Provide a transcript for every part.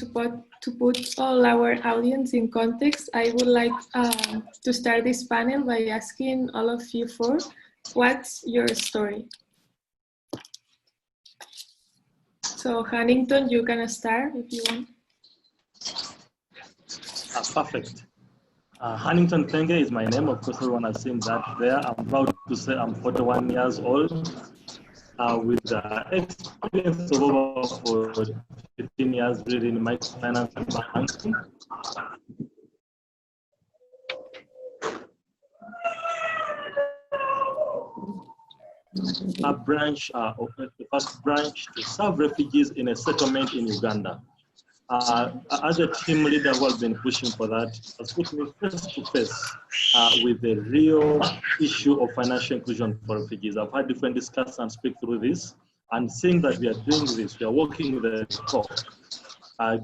to put all our audience in context, I would like to start this panel by asking all of you four, what's your story? So Hannington, you can start if you want. Perfect. Hannington Thenge is my name. Of course, everyone has seen that there. I'm proud to say I'm 41 years old with experience of over 15 years really in microfinance and banking. The first branch to serve refugees in a settlement in Uganda. As a team leader who has been pushing for that, has put me face to face with the real issue of financial inclusion for refugees. I've had different discussions and speak through this, and seeing that we are doing this, we are working with the talk,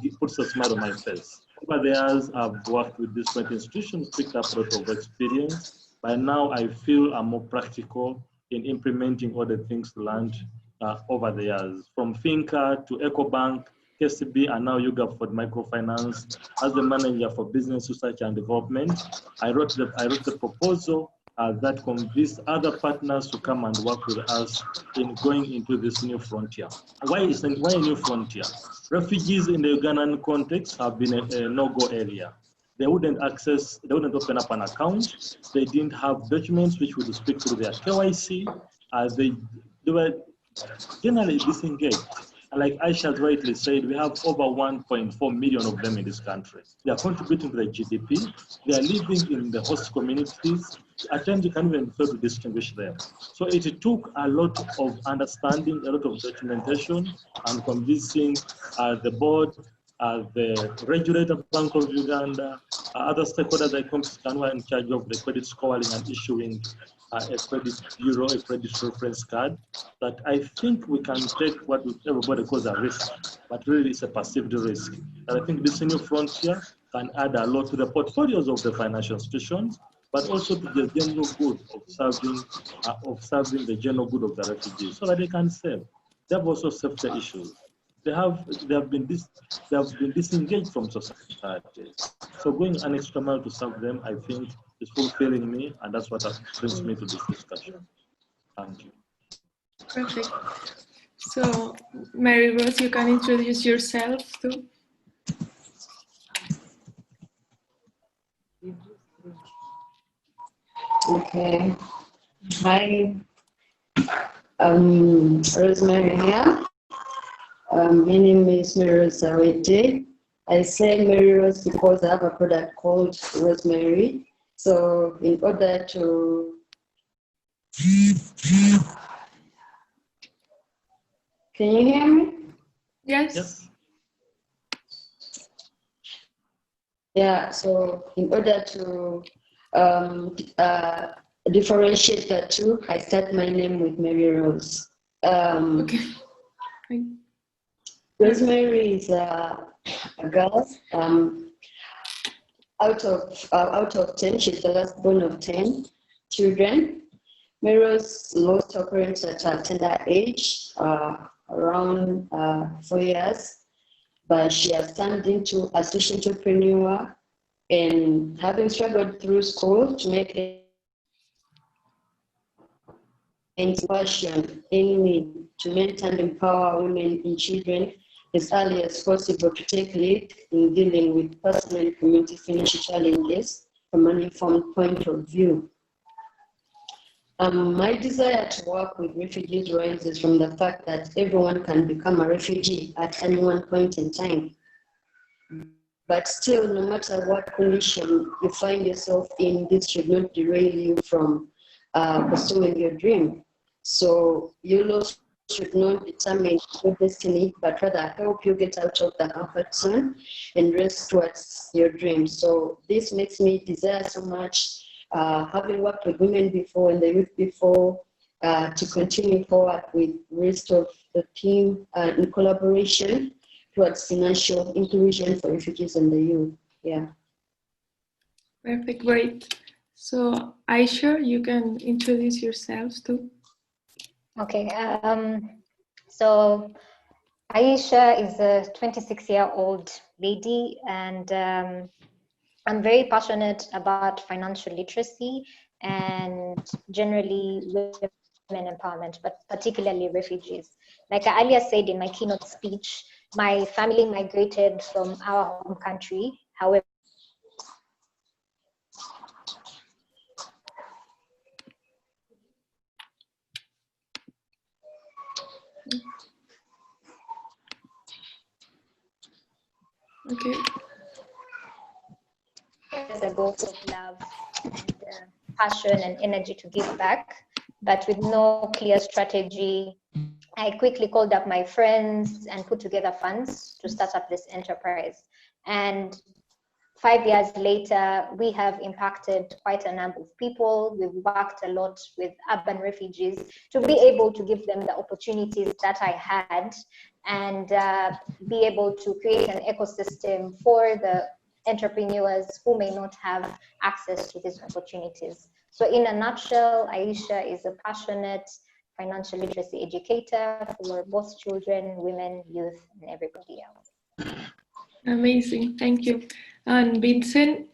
it puts a smile on my face. Over the years, I've worked with different institutions, picked up a lot of experience. By now, I feel I'm more practical in implementing all the things learned over the years, from Finca to EcoBank, KCB, and now YouGov for microfinance. As the manager for business research and development, I wrote the proposal that convinced other partners to come and work with us in going into this new frontier. Why a new frontier? Refugees in the Ugandan context have been a no-go area. They wouldn't open up an account. They didn't have documents which would speak through their KYC. They were generally disengaged. Like Aisha rightly said, we have over 1.4 million of them in this country. They are contributing to the GDP. They are living in the host communities. At times, you can't even fail to distinguish them. So it took a lot of understanding, a lot of documentation, and convincing the board, the regulator, Bank of Uganda, other stakeholders like Comscan who are in charge of the credit scoring and issuing a credit bureau, a credit reference card, that I think we can take what everybody calls a risk, but really it's a perceived risk. And I think this new frontier can add a lot to the portfolios of the financial institutions, but also to the general good of serving the general good of the refugees, so that they can save. They have also safety issues. They have been disengaged from society. So going an extra mile to serve them, I think, is fulfilling me, and that's what brings me to this discussion. Thank you. Perfect. So, Mary Rose, you can introduce yourself too. Okay. Hi. Rosemary here. My name is Mary Rose Zawedde. I say Mary Rose because I have a product called Rosemary. So in order to can you hear me? Yes. Yeah, so in order to differentiate the two, I start my name with Mary Rose. Okay. Rosemary is a girl out of 10. She's the last born of 10 children. Mary Rose lost her parents at a tender age, around 4 years, but she has turned into a social entrepreneur, and having struggled through school to make passion, aiming to mentor and empower women and children as early as possible to take lead in dealing with personal and community financial challenges from an informed point of view. My desire to work with refugees arises from the fact that everyone can become a refugee at any one point in time. But still, no matter what condition you find yourself in, this should not derail you from pursuing your dream. So your loss should not determine your destiny, but rather help you get out of the comfort zone and race towards your dream. So this makes me desire so much, having worked with women before and the youth before, to continue forward with the rest of the team in collaboration towards financial inclusion for refugees and the youth. Yeah. Perfect, great. So Aisha, you can introduce yourselves too. Okay, so Aisha is a 26-year-old lady, and I'm very passionate about financial literacy and generally women empowerment, but particularly refugees. Like I earlier said in my keynote speech, my family migrated from our home country. However, Okay. there's a goal of love and passion and energy to give back, but with no clear strategy. I quickly called up my friends and put together funds to start up this enterprise. And 5 years later, we have impacted quite a number of people. We've worked a lot with urban refugees to be able to give them the opportunities that I had and be able to create an ecosystem for the entrepreneurs who may not have access to these opportunities. So in a nutshell, Aisha is a passionate financial literacy educator for both children, women, youth, and everybody else. Amazing, thank you. And Vincent,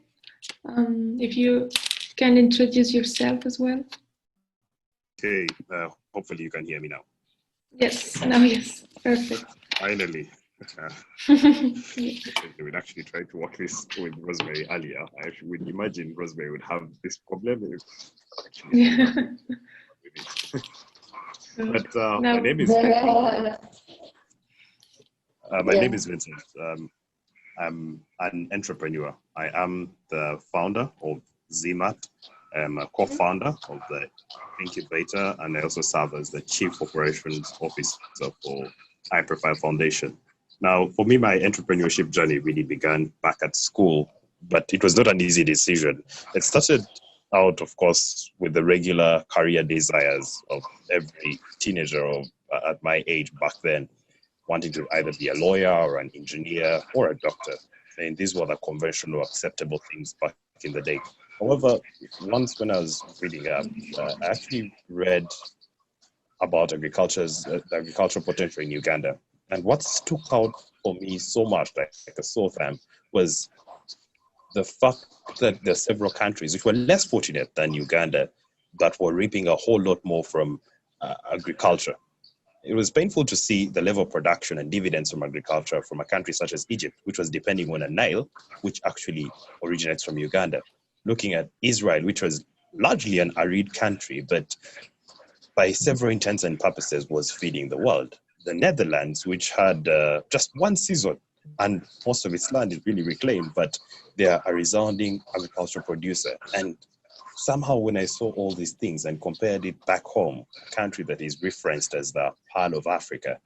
if you can introduce yourself as well. Okay, hopefully you can hear me now. Yes, now yes, perfect. Finally. We'd actually tried to work this with Rosemary earlier. I actually would imagine Rosemary would have this problem. But my name is Vincent. I'm an entrepreneur. I am the founder of ZMAT. I'm a co-founder of the incubator, and I also serve as the Chief Operations Officer for High Profile Foundation. Now, for me, my entrepreneurship journey really began back at school, but it was not an easy decision. It started out, of course, with the regular career desires of every teenager at my age back then, wanting to either be a lawyer or an engineer or a doctor. And these were the conventional acceptable things back in the day. However, once when I was reading up, I actually read about the agricultural potential in Uganda. And what stuck out for me so much, like a sore thumb, was the fact that there are several countries which were less fortunate than Uganda that were reaping a whole lot more from agriculture. It was painful to see the level of production and dividends from agriculture from a country such as Egypt, which was depending on a Nile, which actually originates from Uganda. Looking at Israel, which was largely an arid country, but by several intents and purposes was feeding the world. The Netherlands, which had just one season, and most of its land is really reclaimed, but they are a resounding agricultural producer. And somehow when I saw all these things and compared it back home, a country that is referenced as the Pearl of Africa,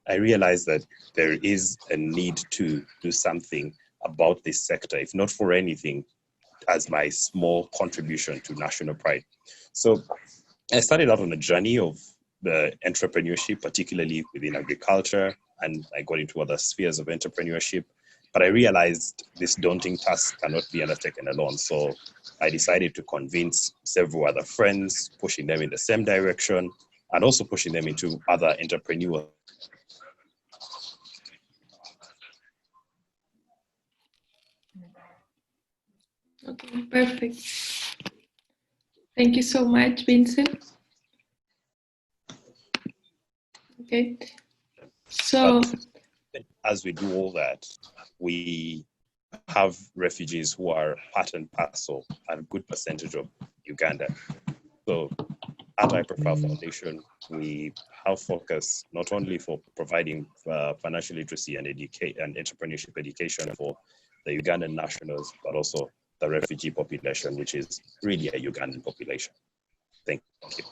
I realized that there is a need to do something about this sector, if not for anything, as my small contribution to national pride. So I started out on a journey of the entrepreneurship, particularly within agriculture, and I got into other spheres of entrepreneurship. But I realized this daunting task cannot be undertaken alone. So I decided to convince several other friends, pushing them in the same direction, and also pushing them into other entrepreneurs. Okay, perfect. Thank you so much, Vincent. Okay, so as we do all that, we have refugees who are part and parcel, and a good percentage of Uganda. So at High Profile Foundation, we have focus not only for providing financial literacy and entrepreneurship education for the Ugandan nationals, but also the refugee population, which is really a Ugandan population. Thank you.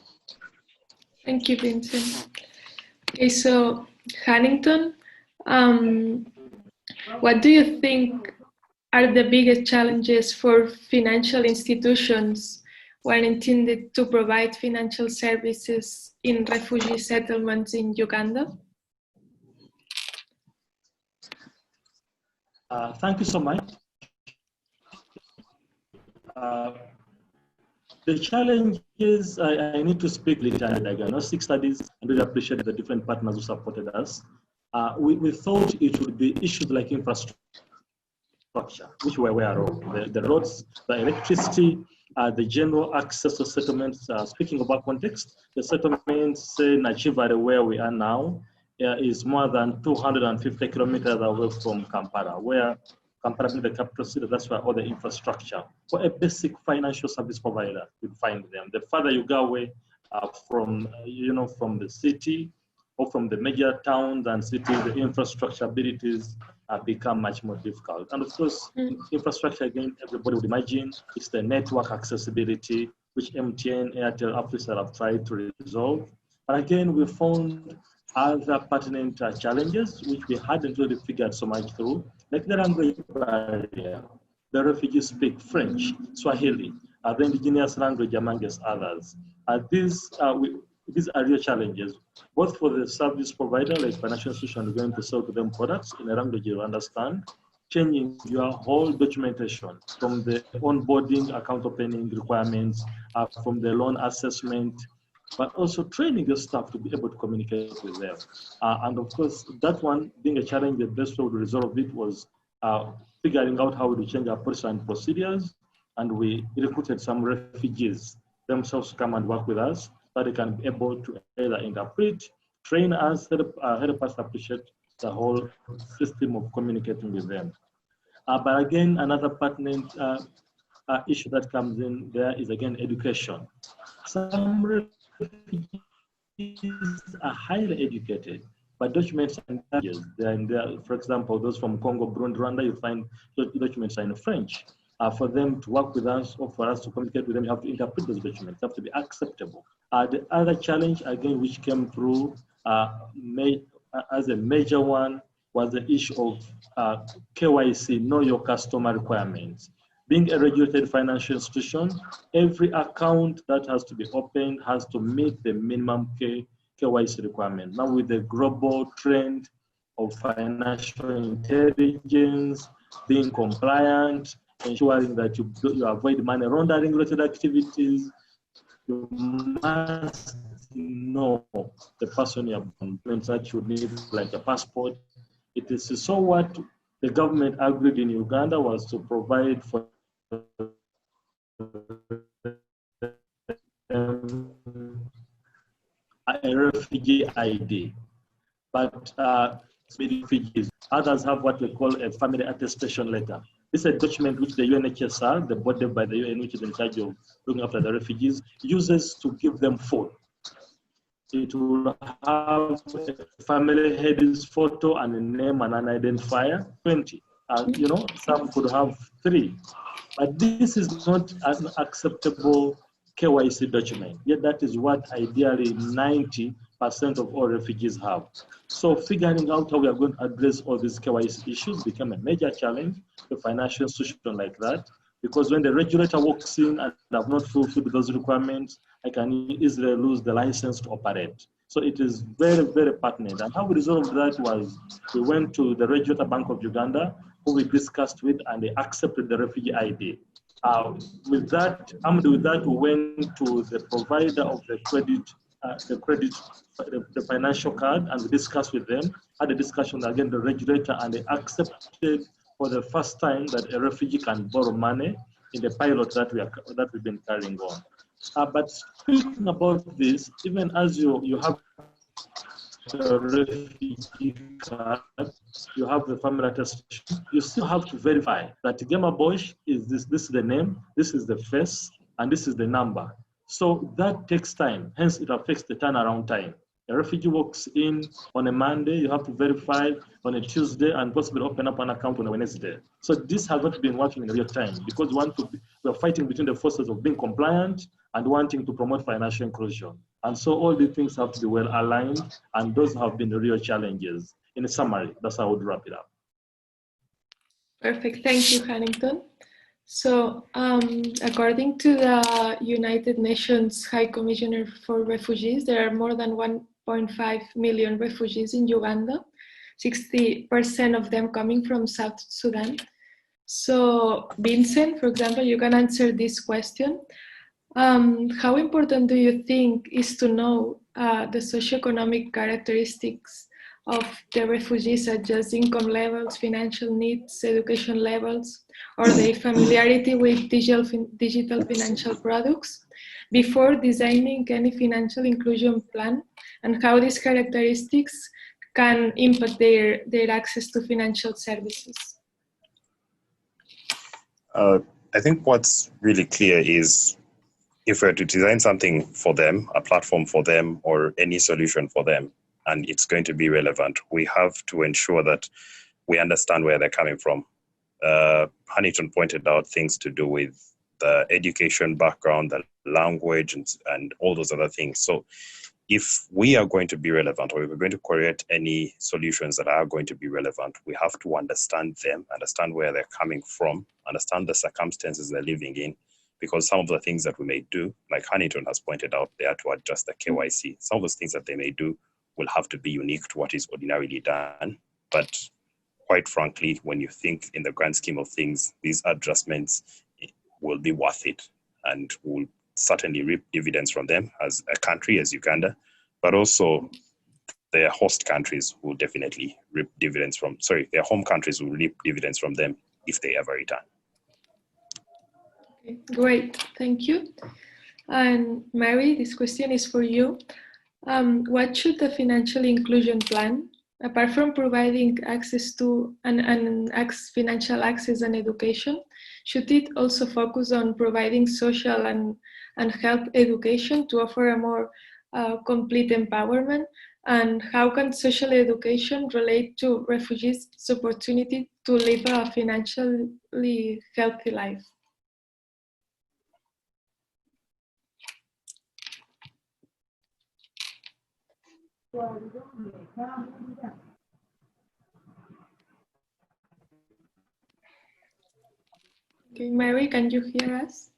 Thank you, Vincent. Okay, so Hannington, what do you think are the biggest challenges for financial institutions when intended to provide financial services in refugee settlements in Uganda? Thank you so much. The challenges, I need to speak with diagnostic studies and really appreciate the different partners who supported us. we thought it would be issues like infrastructure, which we're aware of, the roads, the electricity, the general access to settlements. Speaking of our context, the settlements, say, Nachivare, where we are now, is more than 250 kilometers away from Kampala, where Kampala being the capital city, that's where all the infrastructure for a basic financial service provider would find them. The farther you go away from, from the city or from the major towns and cities, the infrastructure abilities become much more difficult. And of course, infrastructure, again, everybody would imagine, it's the network accessibility, which MTN, Airtel, Africell have tried to resolve. But again, we found other pertinent challenges, which we hadn't really figured so much through, like the language barrier. The refugees speak French, Swahili, the indigenous language amongst others. These are real challenges, both for the service provider, like financial institution, going to sell to them products in a language you understand, changing your whole documentation from the onboarding, account opening requirements, from the loan assessment, but also training your staff to be able to communicate with them. And of course, that one being a challenge, the best way to resolve it was figuring out how to change our policy and procedures. And we recruited some refugees themselves to come and work with us, so they can be able to either interpret, train us, help us appreciate the whole system of communicating with them. But again, another pertinent issue that comes in there is, again, education. Some refugees are highly educated, but documents are in there. For example, those from Congo, Burundi, Rwanda, you find documents are in French. For them to work with us or for us to communicate with them, you have to interpret those documents, they have to be acceptable. The other challenge, again, which came through as a major one, was the issue of KYC, know your customer requirements. Being a regulated financial institution, every account that has to be opened has to meet the minimum KYC requirement. Now with the global trend of financial intelligence, being compliant, ensuring that you avoid money laundering related activities, you must know the person you have been that you need, like a passport. It is so what the government agreed in Uganda was to provide for a refugee ID, but refugees, others have what we call a family attestation letter. This is a document which the UNHCR, the body by the UN, which is in charge of looking after the refugees, uses to give them food. It will have a family head's photo and a name and an identifier, 20. Some could have 3. But this is not an acceptable KYC document. Yet that is what ideally 90% of all refugees have. So figuring out how we are going to address all these KYC issues became a major challenge to a financial institution like that, because when the regulator walks in and have not fulfilled those requirements, I can easily lose the license to operate. So it is very, very pertinent. And how we resolved that was we went to the Regulator Bank of Uganda, who we discussed with, and they accepted the refugee ID. With that, we went to the provider of the financial card, and we discussed with them, had a discussion again, the regulator, and they accepted for the first time that a refugee can borrow money in the pilot that we've been carrying on. But speaking about this, even as you have the refugee card, you have the family attestation, you still have to verify that Gema Bosch is this is the name, this is the face, and this is the number. So that takes time, hence it affects the turnaround time. A refugee walks in on a Monday, you have to verify on a Tuesday and possibly open up an account on a Wednesday. So this has not been working in real time because we are fighting between the forces of being compliant and wanting to promote financial inclusion. And so all these things have to be well aligned, and those have been the real challenges. In a summary, that's how I would wrap it up. Perfect, thank you, Hannington. So according to the United Nations High Commissioner for Refugees, there are more than 1.5 million refugees in Uganda, 60% of them coming from South Sudan. So Vincent, for example, you can answer this question. How important do you think is to know the socioeconomic characteristics of the refugees, such as income levels, financial needs, education levels, or their familiarity with digital financial products before designing any financial inclusion plan, and how these characteristics can impact their access to financial services? I think what's really clear is if we're to design something for them, a platform for them, or any solution for them, and it's going to be relevant, we have to ensure that we understand where they're coming from. Hannington pointed out things to do with the education background, the language, and all those other things. So if we are going to be relevant, or if we're going to create any solutions that are going to be relevant, we have to understand them, understand where they're coming from, understand the circumstances they're living in, because some of the things that we may do, like Hannington has pointed out, they are to adjust the KYC. Some of those things that they may do will have to be unique to what is ordinarily done. But quite frankly, when you think in the grand scheme of things, these adjustments will be worth it and will certainly reap dividends from them as a country, as Uganda, but also their host countries will definitely reap dividends from, their home countries will reap dividends from them if they ever return. Okay, great, thank you. And Mary, this question is for you. What should the financial inclusion plan, apart from providing access to financial access and education, should it also focus on providing social and health education to offer a more complete empowerment? And how can social education relate to refugees' opportunity to live a financially healthy life? Okay, Mary, can you hear us?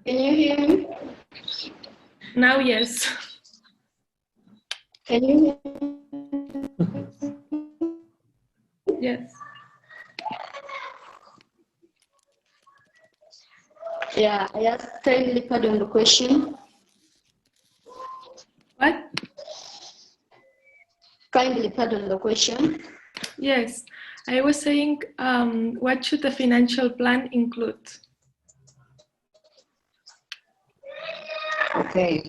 Can you hear me? Now, yes. Can you hear me? Yes. Yeah, I asked kindly pardon the question. What? Kindly pardon the question. Yes, I was saying, what should the financial plan include? Okay.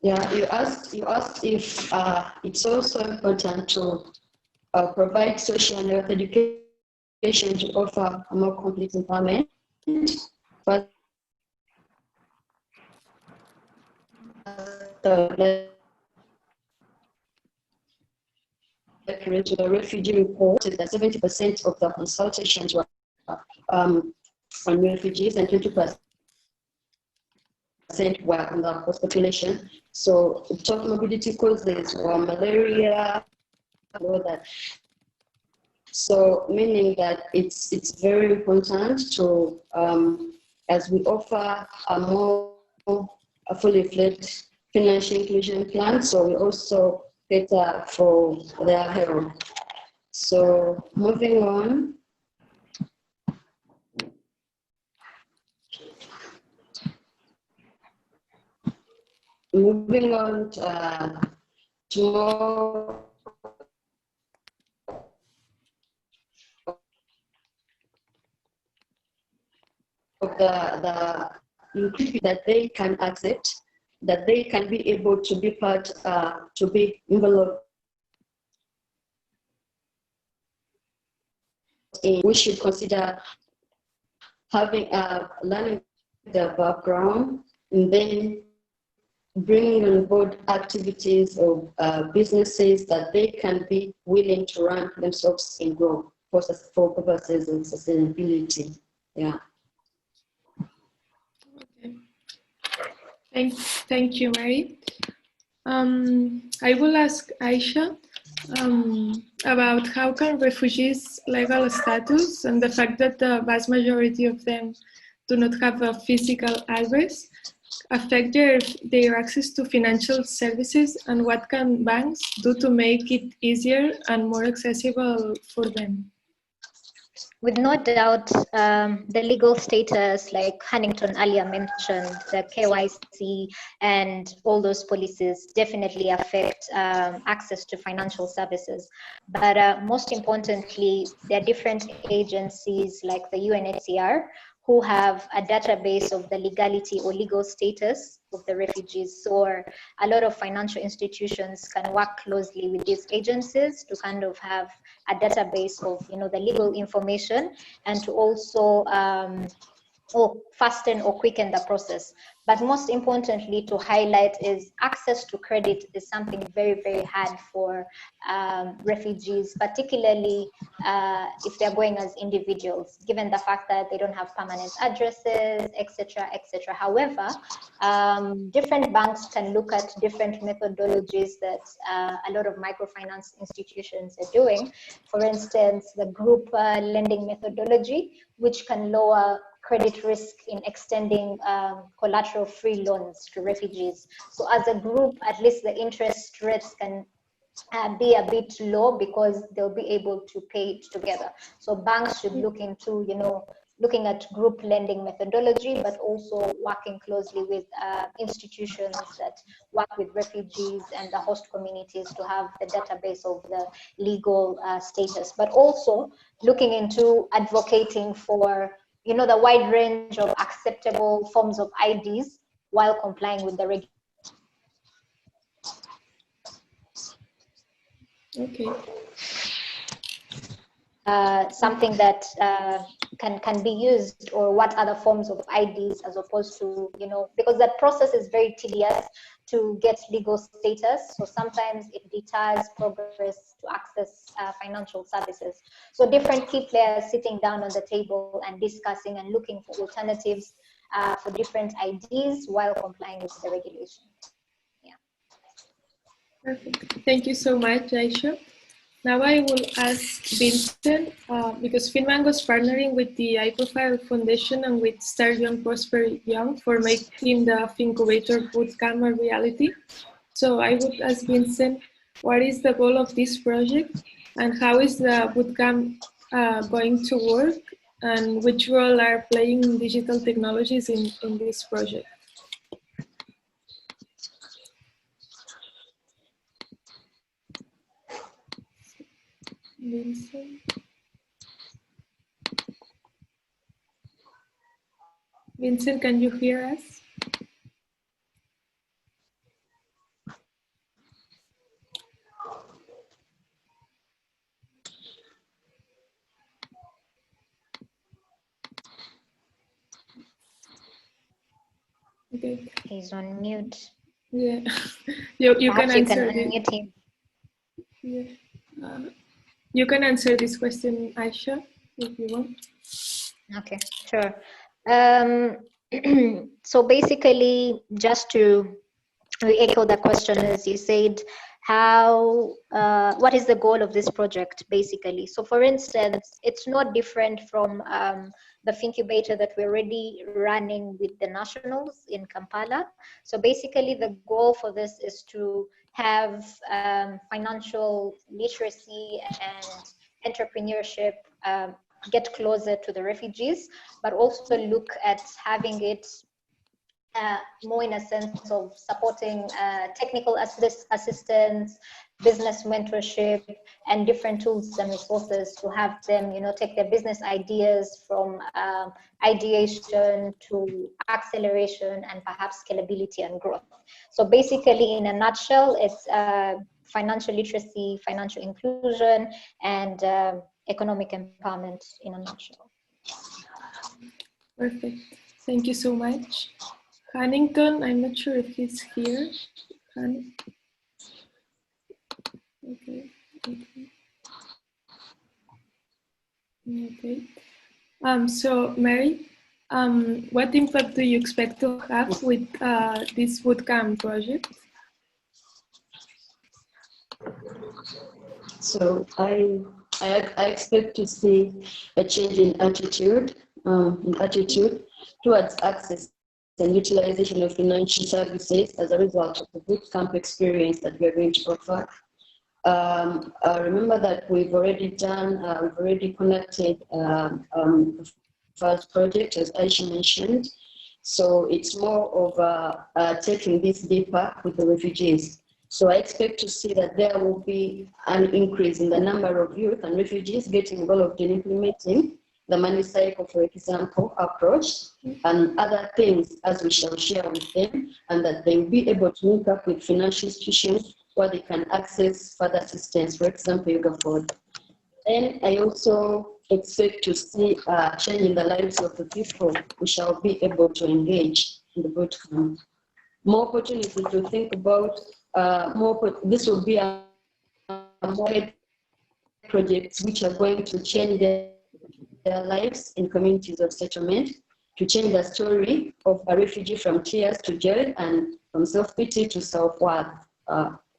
Yeah, you asked if it's also important to provide social and health education to offer a more complete empowerment. But the refugee report is that 70% of the consultations were on refugees and 20% were on the host population. So top mobility causes were malaria, all that. So meaning that it's very important to, as we offer a fully fledged financial inclusion plan, so we also cater for their health. So moving on. Moving on to more of the increase that they can accept. that they can be able to be part, to be enveloped in. We should consider having learning their background and then bringing on board activities of businesses that they can be willing to run themselves and grow for purposes of sustainability. Yeah. Okay. Thank you, Mary. I will ask Aisha about how can refugees' legal status and the fact that the vast majority of them do not have a physical address affect their access to financial services, and what can banks do to make it easier and more accessible for them? With no doubt, the legal status, like Hannington earlier mentioned, the KYC and all those policies definitely affect access to financial services. But most importantly, there are different agencies like the UNHCR who have a database of the legality or legal status of the refugees. So a lot of financial institutions can work closely with these agencies to kind of have a database of, the legal information, and to also or fasten or quicken the process. But most importantly, to highlight is access to credit is something very, very hard for refugees, particularly if they're going as individuals, given the fact that they don't have permanent addresses, etc., etc. However, different banks can look at different methodologies that a lot of microfinance institutions are doing. For instance, the group lending methodology, which can lower credit risk in extending collateral-free loans to refugees. So as a group, at least the interest rates can be a bit low because they'll be able to pay it together. So banks should look into, looking at group lending methodology, but also working closely with institutions that work with refugees and the host communities to have the database of the legal status, but also looking into advocating for the wide range of acceptable forms of IDs while complying with the regulations. Okay. Something that can be used, or what other forms of IDs, as opposed to, because that process is very tedious to get legal status. So sometimes it deters progress to access financial services. So different key players sitting down on the table and discussing and looking for alternatives for different IDs while complying with the regulation. Yeah. Perfect. Thank you so much, Aisha. Now I will ask Vincent, because FinMango is partnering with the iProfile Foundation and with Start Young, Prosper Young for making the Fincubator Bootcamp a reality. So I would ask Vincent, what is the goal of this project, and how is the bootcamp going to work, and which role are playing digital technologies in this project? Vincent? Vincent, can you hear us? Okay. He's on mute. Yeah, you can answer unmute him. Yeah. You can answer this question, Aisha, if you want. Okay, sure. So basically, just to echo the question, as you said, what is the goal of this project, basically? So for instance, it's not different from the Fincubator that we're already running with the nationals in Kampala. So basically, the goal for this is to have financial literacy and entrepreneurship get closer to the refugees, but also look at having it more in a sense of supporting technical assistance, business mentorship, and different tools and resources to have them, take their business ideas from ideation to acceleration and perhaps scalability and growth. So basically, in a nutshell, it's financial literacy, financial inclusion, and economic empowerment in a nutshell. Perfect. Thank you so much. Hannington, I'm not sure if he's here. Okay. So Mary, what impact do you expect to have with this bootcamp project? So I expect to see a change in attitude towards access and utilization of financial services as a result of the bootcamp experience that we are going to offer. Remember that we've already connected the first project, as Aisha mentioned. So it's more of taking this deeper with the refugees. So I expect to see that there will be an increase in the number of youth and refugees getting involved in implementing the money cycle, for example, approach, and other things as we shall share with them, and that they will be able to link up with financial institutions where they can access further assistance, for example, Yoga Ford. And I also expect to see a change in the lives of the people who shall be able to engage in the bootcamp. More opportunities to think about, this will be a more projects which are going to change their lives in communities of settlement, to change the story of a refugee from tears to joy and from self-pity to self-worth.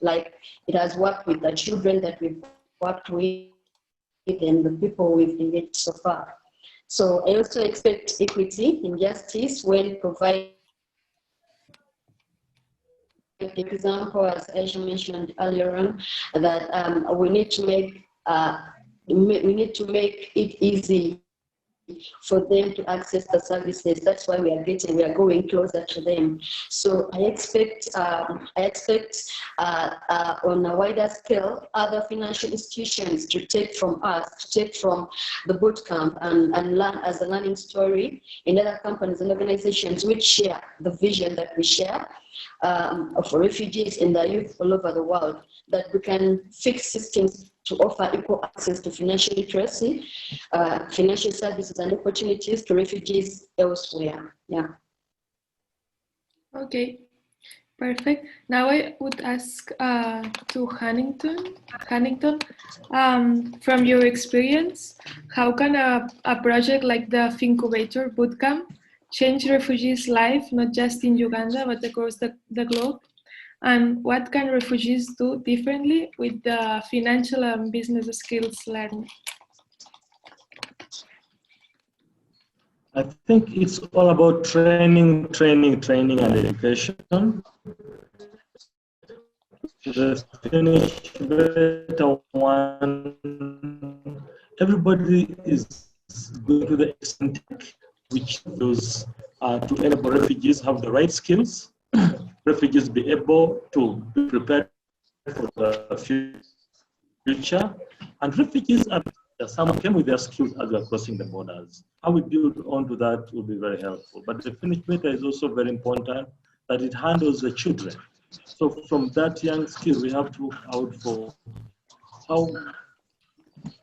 Like it has worked with the children that we've worked with and the people we've engaged so far. So I also expect equity and justice when providing, for example, as Aisha mentioned earlier on, that we need to make it easy for them to access the services. That's why we are going closer to them. So I expect on a wider scale, other financial institutions to take from us, to take from the bootcamp and learn as a learning story in other companies and organizations which share the vision that we share for refugees and the youth all over the world, that we can fix systems to offer equal access to financial literacy, financial services and opportunities to refugees elsewhere. Yeah. Okay, perfect. Now I would ask to Hannington. Hannington, from your experience, how can a project like the Fincubator Bootcamp change refugees' life, not just in Uganda, but across the globe? And what can refugees do differently with the financial and business skills learned? I think it's all about training, and education. The Fincubator one, everybody is going to the extent which goes to enable refugees have the right skills, refugees be able to be prepared for the future, and refugees some came with their skills as we are crossing the borders. How we build onto that will be very helpful. But the Fincubator is also very important that it handles the children. So from that young skill, we have to look out for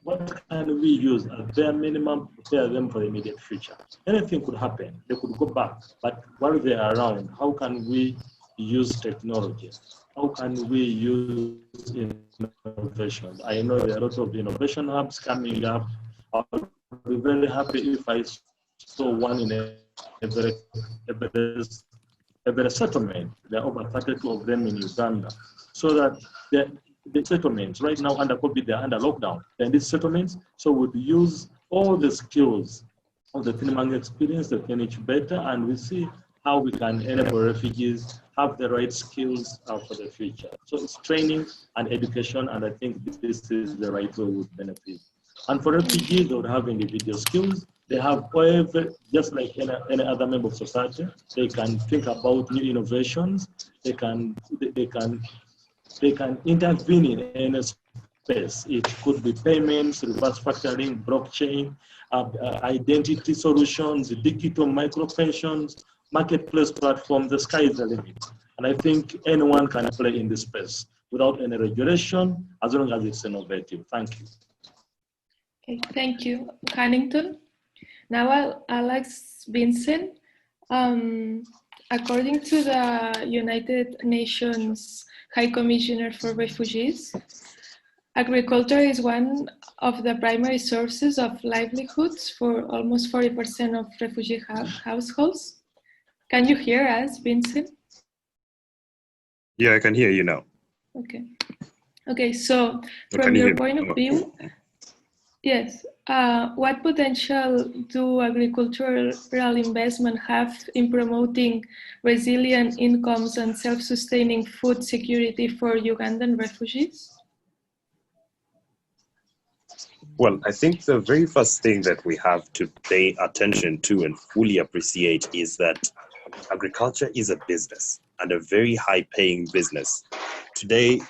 what can we use as bare minimum to prepare them for the immediate future. Anything could happen. They could go back, but while they are around, how can we use technology? How can we use innovation? I know there are a lot of innovation hubs coming up. I'll be very happy if I saw one in every settlement. There are over 32 of them in Uganda. So that the settlements right now under COVID, they're under lockdown. And these settlements, so we'd use all the skills of the Finimanga experience, the Fincubator, and we see how we can enable refugees have the right skills for the future. So it's training and education, and I think this is the right way we would benefit. And for refugees, they would have individual skills, They have every, just like any other member of society, they can think about new innovations. They can intervene in any space. It could be payments, reverse factoring, blockchain, identity solutions, digital micro pensions, marketplace platform. The sky is the limit. And I think anyone can play in this space without any regulation, as long as it's innovative. Thank you. Okay, thank you, Hannington. Now I'll ask Vincent. According to the United Nations High Commissioner for Refugees, agriculture is one of the primary sources of livelihoods for almost 40% of refugee households. Can you hear us, Vincent? Yeah, I can hear you now. Okay. Okay, so from your point of view, yes, what potential do agricultural investment have in promoting resilient incomes and self-sustaining food security for Ugandan refugees? Well, I think the very first thing that we have to pay attention to and fully appreciate is that agriculture is a business, and a very high-paying business. Today,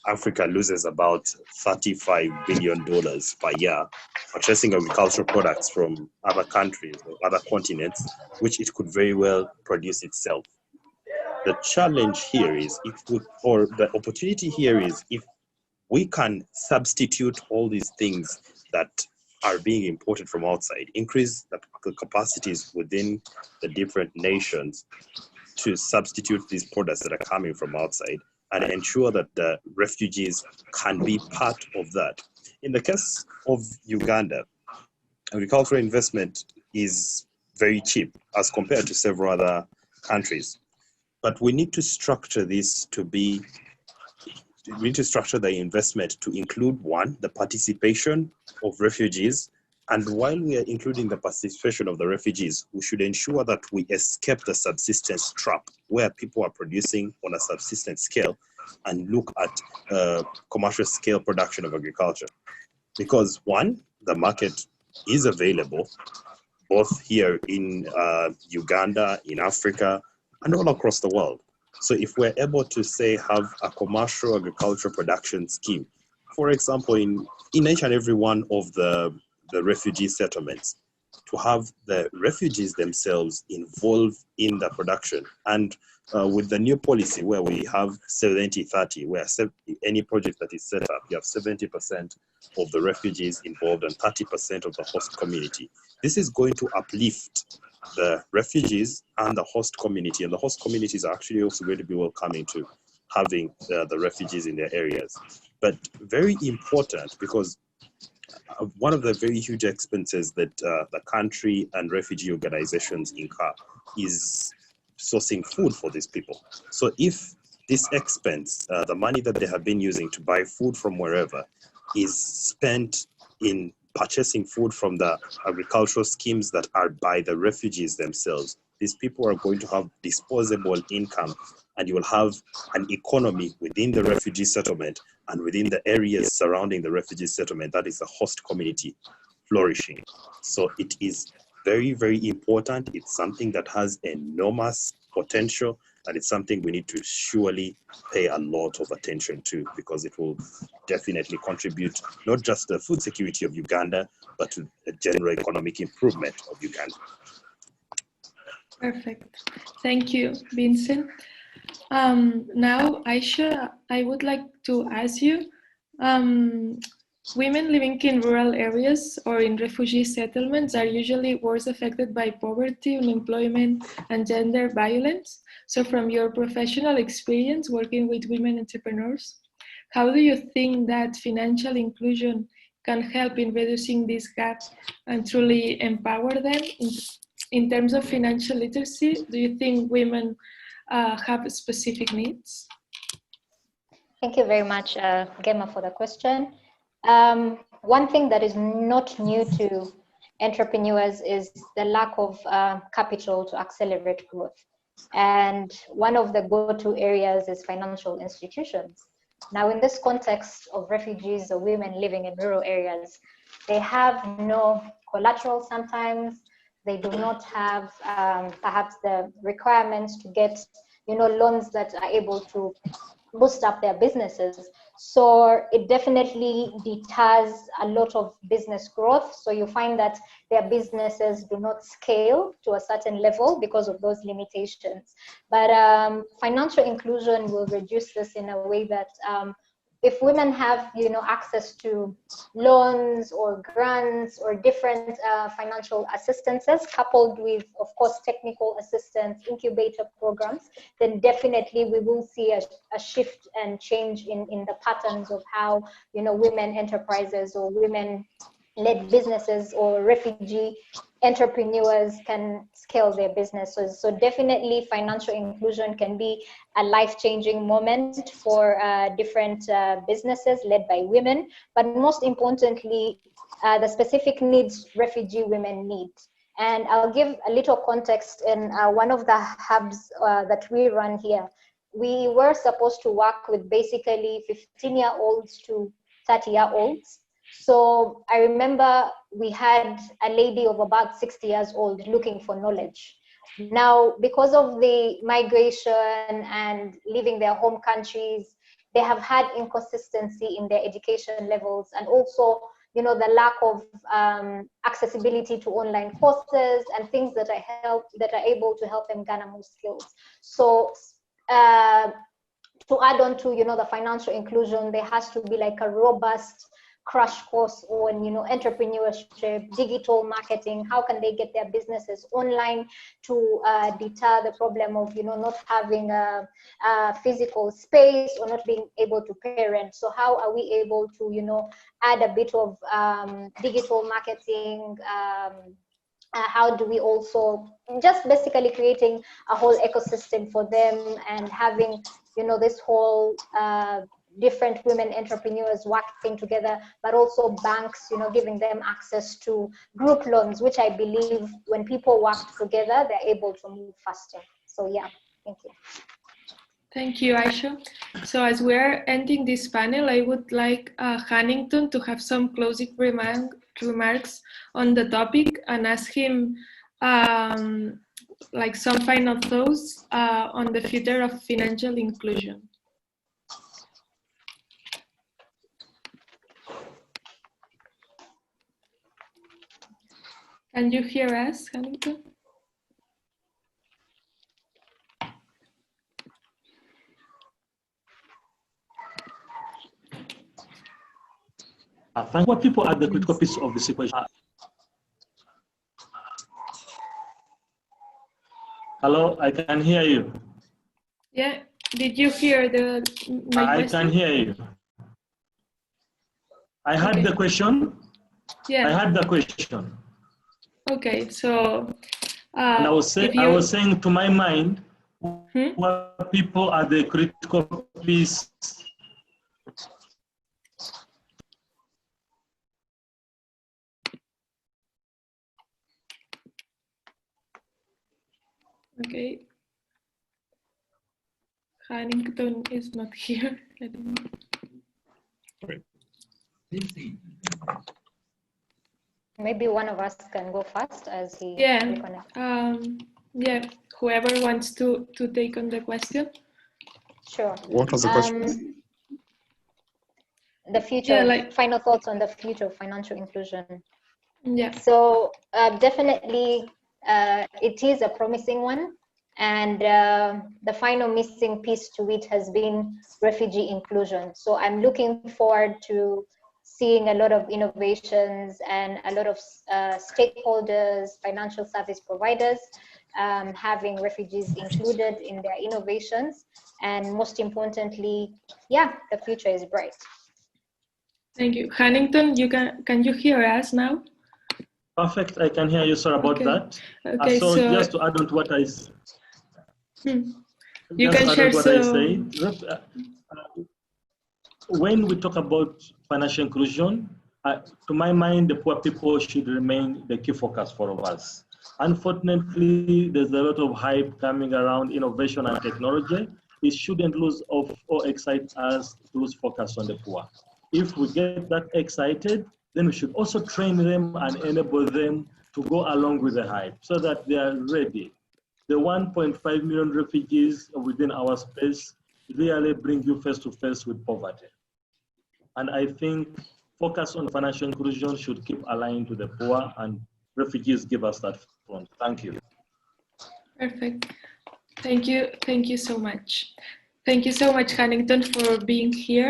Africa loses about $35 billion per year purchasing agricultural products from other countries or other continents, which it could very well produce itself. The challenge here is, the opportunity here is, if we can substitute all these things that are being imported from outside, increase the capacities within the different nations to substitute these products that are coming from outside, and ensure that the refugees can be part of that. In the case of Uganda, agricultural investment is very cheap as compared to several other countries. But we need to structure this we need to structure the investment to include, one, the participation of refugees. And while we are including the participation of the refugees, we should ensure that we escape the subsistence trap, where people are producing on a subsistence scale, and look at commercial scale production of agriculture. Because, one, the market is available, both here in Uganda, in Africa, and all across the world. So if we're able to, say, have a commercial agricultural production scheme, for example, in each and every one of the refugee settlements, to have the refugees themselves involved in the production. And with the new policy where we have 70-30, where any project that is set up, you have 70% of the refugees involved and 30% of the host community. This is going to uplift the refugees and the host community, and the host communities are actually also going to be welcoming to having the refugees in their areas. But very important, because one of the very huge expenses that the country and refugee organizations incur is sourcing food for these people. So if this expense, the money that they have been using to buy food from wherever, is spent in purchasing food from the agricultural schemes that are by the refugees themselves, these people are going to have disposable income, and you will have an economy within the refugee settlement and within the areas surrounding the refugee settlement, that is the host community, flourishing. So it is very, very important. It's something that has enormous potential, and it's something we need to surely pay a lot of attention to, because it will definitely contribute not just to the food security of Uganda, but to the general economic improvement of Uganda. Perfect. Thank you, Vincent. Now, Aisha, I would like to ask you, women living in rural areas or in refugee settlements are usually worse affected by poverty, unemployment, and gender violence. So from your professional experience working with women entrepreneurs, how do you think that financial inclusion can help in reducing this gap and truly empower them? In terms of financial literacy, do you think women have specific needs? Thank you very much, Gemma, for the question. One thing that is not new to entrepreneurs is the lack of capital to accelerate growth. And one of the go-to areas is financial institutions. Now, in this context of refugees or women living in rural areas, they have no collateral sometimes. They do not have perhaps the requirements to get, loans that are able to boost up their businesses. So it definitely deters a lot of business growth. So you find that their businesses do not scale to a certain level because of those limitations. But financial inclusion will reduce this in a way that if women have, access to loans or grants or different financial assistances, coupled with, of course, technical assistance, incubator programs, then definitely we will see a shift and change in the patterns of how, women enterprises or women-led businesses or refugee entrepreneurs can scale their businesses. So definitely financial inclusion can be a life-changing moment for different businesses led by women, but most importantly, the specific needs refugee women need. And I'll give a little context in one of the hubs that we run here. We were supposed to work with basically 15-year-olds to 30-year-olds. So I remember we had a lady of about 60 years old looking for knowledge. Now, because of the migration and leaving their home countries, they have had inconsistency in their education levels, and also, the lack of accessibility to online courses and things that are able to help them garner more skills. So to add on to, the financial inclusion, there has to be like a robust crash course on, entrepreneurship, digital marketing. How can they get their businesses online to deter the problem of, not having a physical space or not being able to pay rent? So how are we able to, add a bit of digital marketing? How do we also just basically creating a whole ecosystem for them and having, this whole different women entrepreneurs working together, but also banks, giving them access to group loans, which I believe when people work together, they're able to move faster. So yeah, thank you. Thank you, Aisha. So as we're ending this panel, I would like Hannington to have some closing remarks on the topic and ask him like some final thoughts on the future of financial inclusion. Can you hear us, Hannington? Thank what people are the critical piece of this equation. Hello, I can hear you. Yeah, did you hear my question? I can hear you. I heard the question. Yeah. I heard the question. Okay, so and I was saying to my mind, what people are the critical piece. Okay. Hannington is not here. I don't know. Maybe one of us can go first as he reconnects. Yeah, whoever wants to take on the question. Sure. What was the question? The future, final thoughts on the future of financial inclusion. Yeah. So definitely it is a promising one. And the final missing piece to it has been refugee inclusion. So I'm looking forward to seeing a lot of innovations and a lot of stakeholders, financial service providers, having refugees included in their innovations. And most importantly, yeah, the future is bright. Thank you. Hannington, can you hear us now? Perfect, I can hear you. Sorry about that. Okay, so just to add on to what I said. You can share some. When we talk about financial inclusion, to my mind, the poor people should remain the key focus for all of us. Unfortunately, there's a lot of hype coming around innovation and technology. It shouldn't lose or excite us to lose focus on the poor. If we get that excited, then we should also train them and enable them to go along with the hype so that they are ready. The 1.5 million refugees within our space really bring you face to face with poverty. And I think focus on financial inclusion should keep aligned to the poor, and refugees give us that front. Thank you. Perfect. Thank you. Thank you so much. Thank you so much, Hannington, for being here.